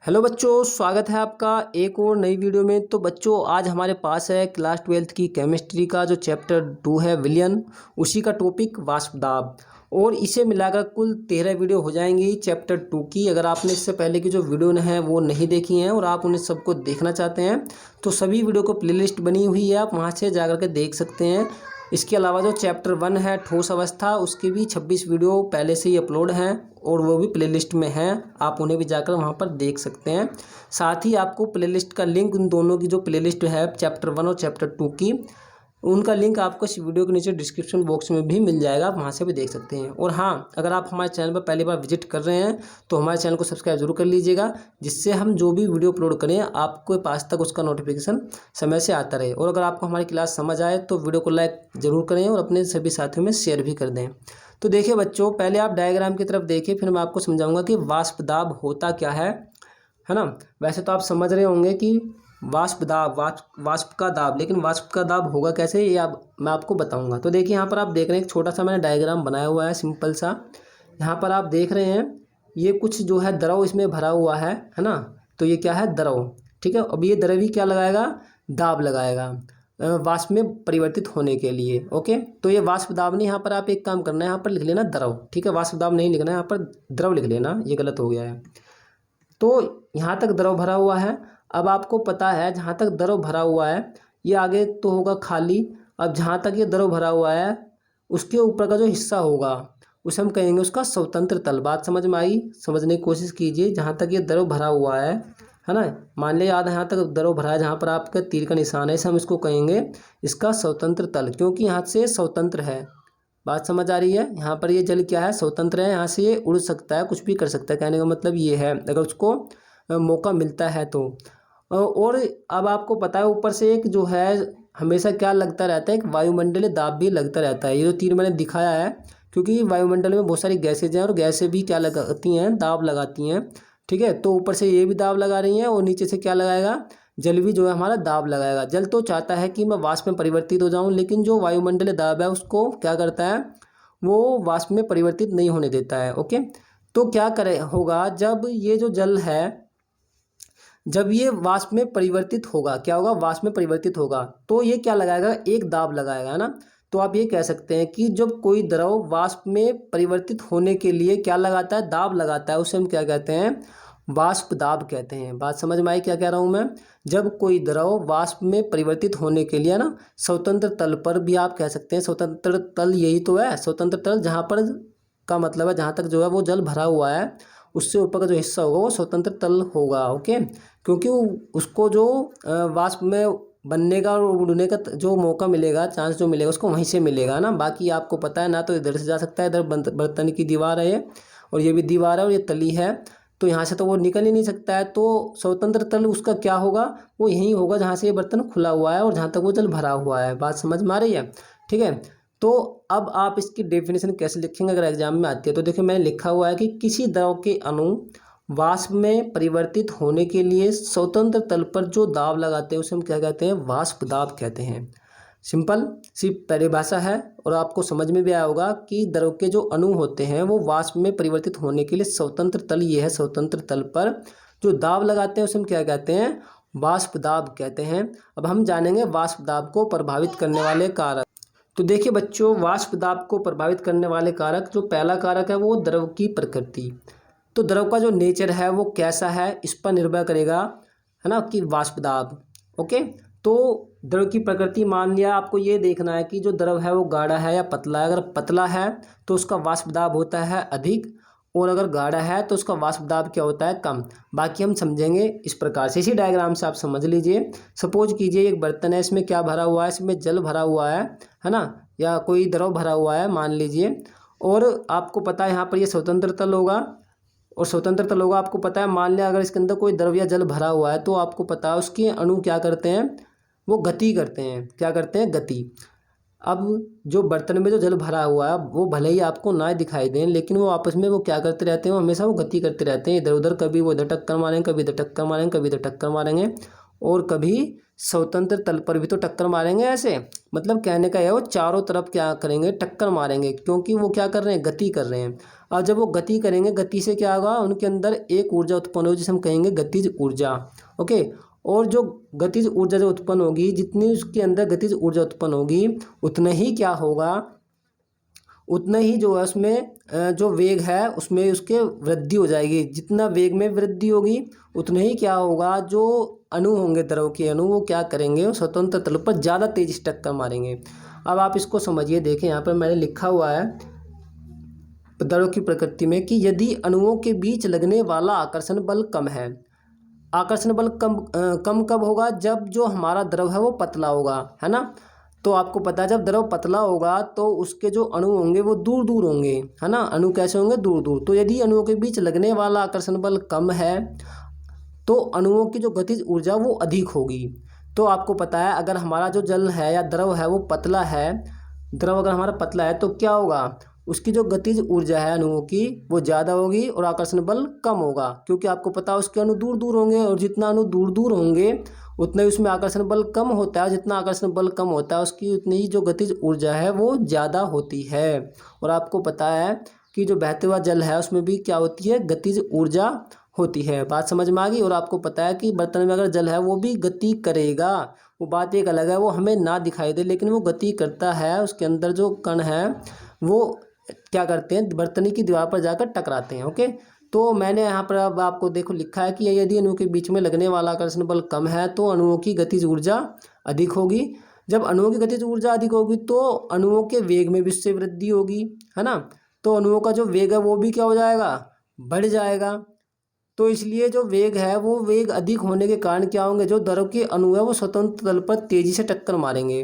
Hello बच्चों, स्वागत है आपका एक और नई वीडियो में। तो बच्चों आज हमारे पास है क्लास 12th की केमिस्ट्री का जो चैप्टर 2 है विलयन, उसी का टॉपिक वाष्प दाब। और इसे मिलाकर कुल 13 वीडियो हो जाएंगी चैप्टर 2 की। अगर आपने इससे पहले की जो वीडियो हैं वो नहीं देखी हैं और आप उन्हें सबको देखना चाहते हैं तो सभी वीडियो को प्लेलिस्ट बनी हुई है, आप वहाँ से जाकर के देख सकते हैं। इसके अलावा जो चैप्टर 1 है ठोस अवस्था, उसकी भी 26 वीडियो पहले से ही अपलोड हैं और वो भी प्लेलिस्ट में हैं, आप उन्हें भी जाकर वहाँ पर देख सकते हैं। साथ ही आपको प्लेलिस्ट का लिंक, उन दोनों की जो प्लेलिस्ट है चैप्टर 1 और चैप्टर 2 की, उनका लिंक आपको इस वीडियो के नीचे डिस्क्रिप्शन बॉक्स में भी मिल जाएगा, आप वहाँ से भी देख सकते हैं। और हाँ, अगर आप हमारे चैनल पर पहली बार विजिट कर रहे हैं तो हमारे चैनल को सब्सक्राइब जरूर कर लीजिएगा, जिससे हम जो भी वीडियो अपलोड करें आपके पास तक उसका नोटिफिकेशन समय से आता रहे। और अगर आपको हमारी क्लास समझ आए तो वीडियो को लाइक ज़रूर करें और अपने सभी साथियों में शेयर भी कर दें। तो देखिए बच्चों, पहले आप डायग्राम की तरफ देखिए, फिर मैं आपको समझाऊंगा कि वाष्प दाब होता क्या है ना। वैसे तो आप समझ रहे होंगे कि वाष्प दाब, वाष्प का दाब, लेकिन वाष्प का दाब होगा कैसे ये मैं आपको बताऊंगा। तो देखिए यहाँ पर आप देख रहे हैं एक छोटा सा मैंने डायग्राम बनाया हुआ है, सिंपल सा। यहाँ पर आप देख रहे हैं ये कुछ जो है द्रव इसमें भरा हुआ है ना। तो ये क्या है? द्रव। ठीक है, अब ये द्रव ही क्या लगाएगा? दाब लगाएगा वाष्प में परिवर्तित होने के लिए। ओके, तो ये वाष्प दाब नहीं, यहाँ पर आप एक काम करना है, यहाँ पर लिख लेना द्रव। ठीक है, वाष्प दाब नहीं लिखना है, यहाँ पर द्रव लिख लेना, ये गलत हो गया है। तो यहाँ तक द्रव भरा हुआ है। अब आपको पता है जहाँ तक द्रव भरा हुआ है ये आगे तो होगा खाली। अब जहाँ तक ये द्रव भरा हुआ है उसके ऊपर का जो हिस्सा होगा उसे हम कहेंगे उसका स्वतंत्र तल। बात समझ में आई? समझने की कोशिश कीजिए। जहाँ तक ये द्रव भरा हुआ है ना, मान लिया याद, यहाँ तक द्रव भरा है, जहाँ पर आपका तीर का निशान है, इसे हम इसको कहेंगे इसका स्वतंत्र तल, क्योंकि यहाँ से स्वतंत्र है। बात समझ आ रही है? यहाँ पर ये जल क्या है? स्वतंत्र है, यहाँ से ये उड़ सकता है, कुछ भी कर सकता है। कहने का मतलब ये है, अगर उसको मौका मिलता है तो। और अब आपको पता है ऊपर से एक जो है हमेशा क्या लगता रहता है, एक वायुमंडलीय दाब भी लगता रहता है। ये जो तीर मैंने दिखाया है, क्योंकि वायुमंडल में बहुत सारी गैसेज हैं और गैसें भी क्या लगाती हैं? दाब लगाती हैं। ठीक है, तो ऊपर से ये भी दाब लगा रही हैं और नीचे से क्या लगाएगा? जल भी जो है हमारा दाब लगाएगा। जल तो चाहता है कि मैं वाष्प में परिवर्तित हो जाऊं, लेकिन जो वायुमंडलीय दाब है उसको क्या करता है? वो वाष्प में परिवर्तित नहीं होने देता है। ओके, तो क्या करे होगा जब ये जो जल है, जब ये वाष्प में परिवर्तित होगा, क्या होगा? वाष्प में परिवर्तित होगा तो ये क्या लगाएगा? एक दाब लगाएगा, है ना। तो आप ये कह सकते हैं कि जब कोई द्रव वाष्प में परिवर्तित होने के लिए क्या लगाता है? दाब लगाता है, उसे हम क्या कहते हैं? वाष्प दाब कहते हैं। बात समझ में आई क्या कह रहा हूं मैं? जब कोई द्रव वाष्प में परिवर्तित होने के लिए ना, स्वतंत्र तल पर भी आप कह सकते हैं। स्वतंत्र तल यही तो है, स्वतंत्र तल, जहां पर का मतलब है जहां तक जो है वो जल भरा हुआ है उससे ऊपर का जो हिस्सा होगा वो स्वतंत्र तल होगा। ओके, क्योंकि उसको जो वाष्प में बनने का और उड़ने का जो मौका मिलेगा, चांस जो मिलेगा उसको वहीं से मिलेगा ना। बाकी आपको पता है ना, तो इधर से जा सकता है, इधर बर्तन की दीवार है ये, और ये भी दीवार है और ये तली है, तो यहाँ से तो वो निकल ही नहीं सकता है। तो स्वतंत्र तल उसका क्या होगा? वो यहीं होगा जहाँ से ये बर्तन खुला हुआ है और जहाँ तक वो जल भरा हुआ है। बात समझ में आ रही है? ठीक है, तो अब आप इसकी डेफिनेशन कैसे लिखेंगे अगर एग्जाम में आती है? तो देखिए मैंने लिखा हुआ है कि किसी द्रव के अणु वाष्प में परिवर्तित होने के लिए स्वतंत्र तल पर जो दाब लगाते हैं उसे हम क्या कहते हैं? वाष्प दाब कहते हैं। सिंपल सी परिभाषा है और आपको समझ में भी आया होगा कि द्रव के जो अणु होते हैं वो वाष्प में परिवर्तित होने के लिए स्वतंत्र तल, ये है स्वतंत्र तल पर जो दाब लगाते हैं उसे हम क्या कहते हैं? वाष्प दाब कहते हैं। अब हम जानेंगे वाष्प दाब को प्रभावित करने वाले कारक। तो देखिए बच्चों, वाष्प दाब को प्रभावित करने वाले कारक, जो पहला कारक है वो द्रव की प्रकृति। तो द्रव का जो नेचर है वो कैसा है इस पर निर्भर करेगा, है ना, कि वाष्प दाब। ओके, तो द्रव की प्रकृति, मान लिया आपको ये देखना है कि जो द्रव है वो गाढ़ा है या पतला है। अगर पतला है तो उसका वाष्प दाब होता है अधिक, और अगर गाढ़ा है तो उसका वाष्प दाब क्या होता है? कम। बाकी हम समझेंगे इस प्रकार से, इसी डायग्राम से आप समझ लीजिए। सपोज कीजिए एक बर्तन है, इसमें क्या भरा हुआ है? इसमें जल भरा हुआ है ना, या कोई द्रव भरा हुआ है मान लीजिए, और आपको पता है यहाँ पर ये स्वतंत्र तल होगा और स्वतंत्र तल होगा। आपको पता है, मान लिया अगर इसके अंदर कोई द्रव या जल भरा हुआ है तो आपको पता है उसके अणु क्या करते हैं? वो गति करते हैं। क्या करते हैं? गति। अब जो बर्तन में जो जल भरा हुआ है वो भले ही आपको ना दिखाई दें, लेकिन वो आपस में वो क्या करते रहते हैं? वो हमेशा वो गति करते रहते हैं इधर उधर। कभी वो इधर टक्कर मारेंगे, कभी इधर टक्कर मारेंगे, कभी इधर टक्कर मारेंगे, और कभी स्वतंत्र तल पर भी तो टक्कर मारेंगे ऐसे। मतलब कहने का है वो चारों तरफ क्या करेंगे, टक्कर मारेंगे, क्योंकि वो क्या कर रहे हैं, गति कर रहे हैं। अब जब वो गति करेंगे, गति से क्या होगा, उनके अंदर एक ऊर्जा उत्पन्न होगी जिसे हम कहेंगे गतिज ऊर्जा। ओके। और जो गतिज ऊर्जा जो उत्पन्न होगी, जितनी उसके अंदर गतिज ऊर्जा उत्पन्न होगी उतना ही क्या होगा, उतना ही जो है उसमें जो वेग है उसमें उसके वृद्धि हो जाएगी। जितना वेग में वृद्धि होगी उतना ही क्या होगा, जो अणु होंगे, द्रव के अणु, वो क्या करेंगे, वो स्वतंत्र तल पर ज़्यादा तेजी से टक्कर मारेंगे। अब आप इसको समझिए, देखें यहाँ पर मैंने लिखा हुआ है द्रव की प्रकृति में कि यदि अणुओं के बीच लगने वाला आकर्षण बल कम है। आकर्षण बल कम कब होगा, जब जो हमारा द्रव है वो पतला होगा, है ना। तो आपको पता है जब द्रव पतला होगा तो उसके जो अणु होंगे वो दूर दूर होंगे, है ना। अणु कैसे होंगे, दूर दूर। तो यदि अणुओं के बीच लगने वाला आकर्षण बल कम है तो अणुओं की जो गतिज ऊर्जा वो अधिक होगी। तो आपको पता है अगर हमारा जो जल है या द्रव है वो पतला है, द्रव अगर हमारा पतला है तो क्या होगा, उसकी जो गतिज ऊर्जा है अणुओं की वो ज़्यादा होगी और आकर्षण बल कम होगा, क्योंकि आपको पता है उसके अणु दूर दूर होंगे, और जितना अणु दूर दूर होंगे उतना ही उसमें आकर्षण बल कम होता है। जितना आकर्षण बल कम होता है उसकी उतनी ही जो गतिज ऊर्जा है वो ज़्यादा होती है। और आपको पता है कि जो बहते हुआ जल है उसमें भी क्या होती है, गतिज ऊर्जा होती है। बात समझ में आ गई। और आपको पता है कि बर्तन में अगर जल है वो भी गति करेगा, वो बात एक अलग है, वो हमें ना दिखाई दे लेकिन वो गति करता है। उसके अंदर जो कण है वो क्या करते हैं, बर्तन की दीवार पर जाकर टकराते हैं। ओके। तो मैंने यहाँ पर अब आपको देखो लिखा है कि यदि अणुओं के बीच में लगने वाला आकर्षण बल कम है तो अणुओं की गतिज ऊर्जा अधिक होगी। जब अणुओं की गतिज ऊर्जा अधिक होगी तो अणुओं के वेग में भी उससे वृद्धि होगी, है ना। तो अणुओं का जो वेग है वो भी क्या हो जाएगा, बढ़ जाएगा। तो इसलिए जो वेग है वो वेग अधिक होने के कारण क्या होंगे, जो द्रव के अणु है वो स्वतंत्र तल पर तेजी से टक्कर मारेंगे,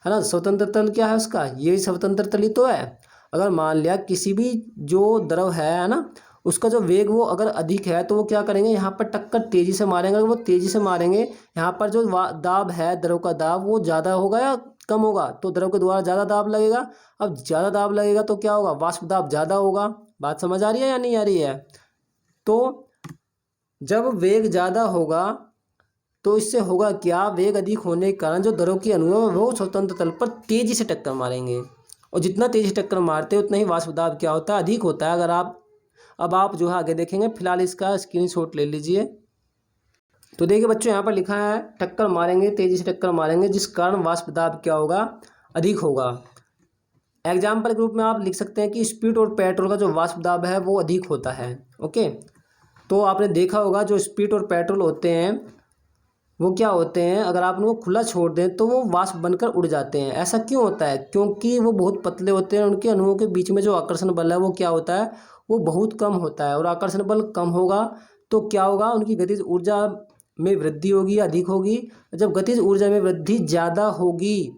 है ना। स्वतंत्र तल क्या है उसका, ये स्वतंत्र तल ही तो है। अगर मान लिया किसी भी जो द्रव है ना, उसका जो वेग वो अगर अधिक है तो वो क्या करेंगे, यहाँ पर टक्कर तेजी से मारेंगे। अगर वो तेजी से मारेंगे, यहाँ पर जो दाब है, द्रव का दाब वो ज़्यादा होगा या कम होगा, तो द्रव के द्वारा ज़्यादा दाब लगेगा। अब ज़्यादा दाब लगेगा तो क्या होगा, वाष्प दाब ज़्यादा होगा। बात समझ आ रही है या नहीं आ रही है। तो जब वेग ज़्यादा होगा तो इससे होगा क्या, वेग अधिक होने के कारण जो द्रव के अणु है वो स्वतंत्र तल पर तेजी से टक्कर मारेंगे, और जितना तेजी से टक्कर मारते हैं उतना ही वाष्प दाब क्या होता है, अधिक होता है। अगर आप अब आप जो है आगे देखेंगे, फिलहाल इसका स्क्रीनशॉट ले लीजिए। तो देखिए बच्चों यहाँ पर लिखा है टक्कर मारेंगे, तेजी से टक्कर मारेंगे, जिस कारण वाष्प दाब क्या होगा, अधिक होगा। एग्जाम्पल के रूप में आप लिख सकते हैं कि स्पीड और पेट्रोल का जो वाष्प दाब है वो अधिक होता है। ओके। तो आपने देखा होगा जो स्पीड और पेट्रोल होते हैं वो क्या होते हैं, अगर आप उनको खुला छोड़ दें तो वो वाष्प बनकर उड़ जाते हैं। ऐसा क्यों होता है, क्योंकि वो बहुत पतले होते हैं, उनके अणुओं के बीच में जो आकर्षण बल है वो क्या होता है, वो बहुत कम होता है। और आकर्षण बल कम होगा तो क्या होगा, उनकी गतिज ऊर्जा में वृद्धि होगी, अधिक होगी। जब गतिज ऊर्जा में वृद्धि ज़्यादा होगी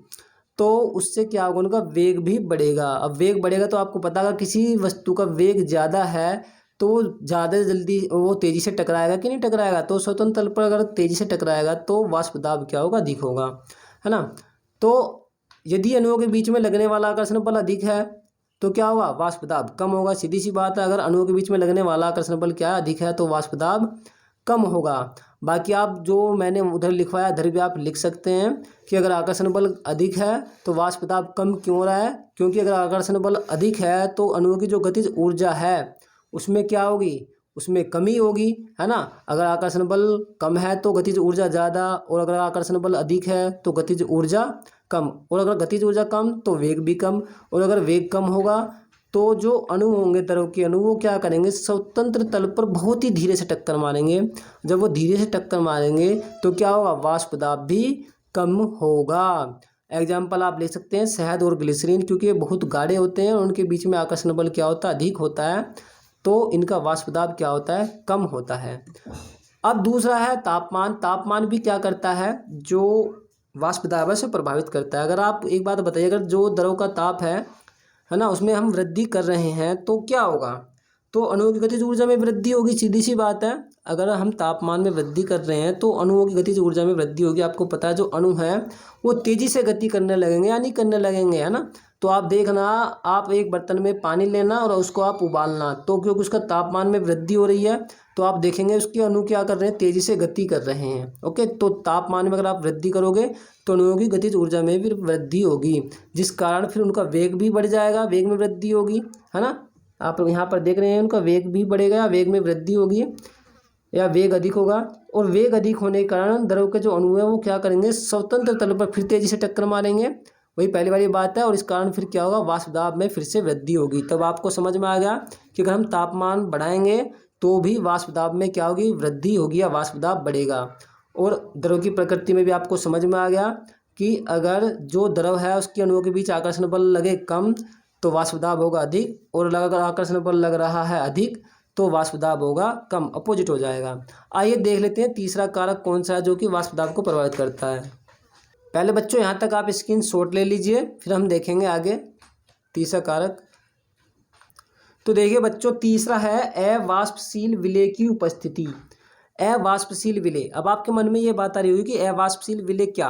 तो उससे क्या होगा, उनका वेग भी बढ़ेगा। अब वेग बढ़ेगा तो आपको पता, अगर किसी वस्तु का वेग ज़्यादा है तो वो ज़्यादा जल्दी वो तेज़ी से टकराएगा कि नहीं टकराएगा। तो स्वतंत्र तल पर अगर तेज़ी से टकराएगा तो वाष्प दाब क्या होगा, अधिक होगा, है ना। तो यदि अणुओं के बीच में लगने वाला आकर्षण बल अधिक है तो क्या होगा, वाष्प दाब कम होगा। सीधी सी बात है, अगर अणुओं के बीच में लगने वाला आकर्षण बल क्या है, अधिक है, तो वाष्प दाब कम होगा। बाकी आप जो मैंने उधर लिखवाया इधर भी आप लिख सकते हैं कि अगर आकर्षण बल अधिक है तो वाष्प दाब कम क्यों हो रहा है, क्योंकि अगर आकर्षण बल अधिक है तो अणुओं की जो गतिज ऊर्जा है उसमें क्या होगी, उसमें कमी होगी, है ना। अगर आकर्षण बल कम है तो गतिज ऊर्जा ज़्यादा, और अगर आकर्षण बल अधिक है तो गतिज ऊर्जा कम, और अगर गतिज ऊर्जा कम तो वेग भी कम, और अगर वेग कम होगा तो जो अणु होंगे, द्रव के अणु, वो क्या करेंगे, स्वतंत्र तल पर बहुत ही धीरे से टक्कर मारेंगे। जब वो धीरे से टक्कर मारेंगे तो क्या होगा, वाष्प दाब भी कम होगा। एग्जाम्पल आप ले सकते हैं शहद और ग्लिसरीन, क्योंकि ये बहुत गाढ़े होते हैं और उनके बीच में आकर्षण बल क्या होता है, अधिक होता है, तो इनका वाष्प दाब क्या होता है, कम होता है। अब दूसरा है तापमान। तापमान भी क्या करता है, जो वाष्प दाब है उसे प्रभावित करता है। अगर आप एक बात बताइए, अगर जो द्रव का ताप है ना, उसमें हम वृद्धि कर रहे हैं तो क्या होगा, तो अणुओं की गतिज ऊर्जा में वृद्धि होगी। सीधी सी बात है, अगर हम तापमान में वृद्धि कर रहे हैं तो अणुओं की गतिज ऊर्जा में वृद्धि होगी। आपको पता है जो अणु है वो तेजी से गति करने लगेंगे या नहीं करने लगेंगे, है ना। तो आप देखना, आप एक बर्तन में पानी लेना और उसको आप उबालना, तो क्योंकि उसका तापमान में वृद्धि हो रही है तो आप देखेंगे उसके अणु क्या कर रहे हैं, तेजी से गति कर रहे हैं। ओके, तो तापमान में अगर आप वृद्धि करोगे तो अणुओं की गतिज ऊर्जा में भी वृद्धि होगी, जिस कारण फिर उनका वेग भी बढ़ जाएगा, वेग में वृद्धि होगी, है ना। आप यहाँ पर देख रहे हैं उनका वेग भी बढ़ेगा या वेग में वृद्धि होगी या वेग अधिक होगा। और वेग अधिक होने के कारण द्रव के जो अणु है वो क्या करेंगे, स्वतंत्र तल पर फिर तेजी से टक्कर मारेंगे, वही पहली वाली बात है। और इस कारण फिर क्या होगा, वाष्प दाब में फिर से वृद्धि होगी। तब आपको समझ में आ गया कि अगर हम तापमान बढ़ाएंगे तो भी वाष्प दाब में क्या होगी, वृद्धि होगी या वाष्प दाब बढ़ेगा। और द्रव की प्रकृति में भी आपको समझ में आ गया कि अगर जो द्रव है उसके अणुओं के बीच आकर्षण बल लगे कम तो वाष्प दाब होगा अधिक, और अगर आकर्षण बल लग रहा है अधिक तो वाष्प दाब होगा कम, अपोजिट हो जाएगा। आइए देख लेते हैं तीसरा कारक कौन सा है जो कि वाष्प दाब को प्रभावित करता है। पहले बच्चों यहाँ तक आप स्क्रीनशॉट ले लीजिए, फिर हम देखेंगे आगे तीसरा कारक। तो देखिए बच्चों, तीसरा है अवाष्पशील विलेय की उपस्थिति। अवाष्पशील विलेय, अब आपके मन में ये बात आ रही होगी कि अवाष्पशील विलेय क्या।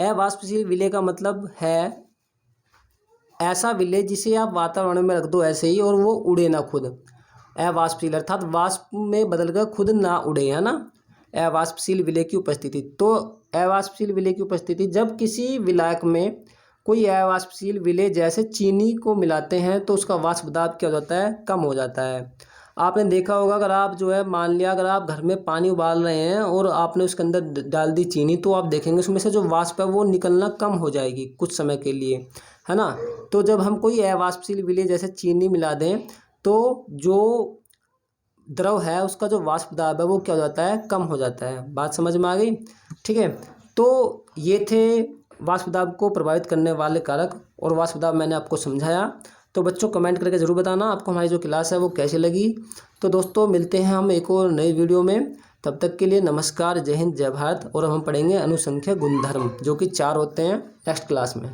अवाष्पशील विलेय का मतलब है ऐसा विलेय जिसे आप वातावरण में रख दो ऐसे ही और वो उड़े ना खुद। अवाष्पशील अर्थात वाष्प में बदलकर खुद ना उड़े, है ना। अवाष्पशील विलेय की उपस्थिति, तो अवाष्पशील विलेय की उपस्थिति जब किसी विलायक में कोई अवाष्पशील विलेय जैसे चीनी को मिलाते हैं तो उसका वाष्प दाब क्या हो जाता है, कम हो जाता है। आपने देखा होगा अगर आप जो है, मान लिया अगर आप घर में पानी उबाल रहे हैं और आपने उसके अंदर डाल दी चीनी, तो आप देखेंगे उसमें से जो वाष्प है वो निकलना कम हो जाएगी कुछ समय के लिए, है ना। तो जब हम कोई अवाष्पशील विलेय जैसे चीनी मिला दें तो जो द्रव है उसका जो वाष्प दाब है वो क्या हो जाता है, कम हो जाता है। बात समझ में आ गई, ठीक है। तो ये थे वाष्प दाब को प्रभावित करने वाले कारक, और वाष्प दाब मैंने आपको समझाया। तो बच्चों कमेंट करके ज़रूर बताना आपको हमारी जो क्लास है वो कैसी लगी। तो दोस्तों मिलते हैं हम एक और नई वीडियो में, तब तक के लिए नमस्कार, जय हिंद, जय भारत। और हम पढ़ेंगे अनुसंख्यक गुणधर्म जो कि 4 होते हैं नेक्स्ट क्लास में।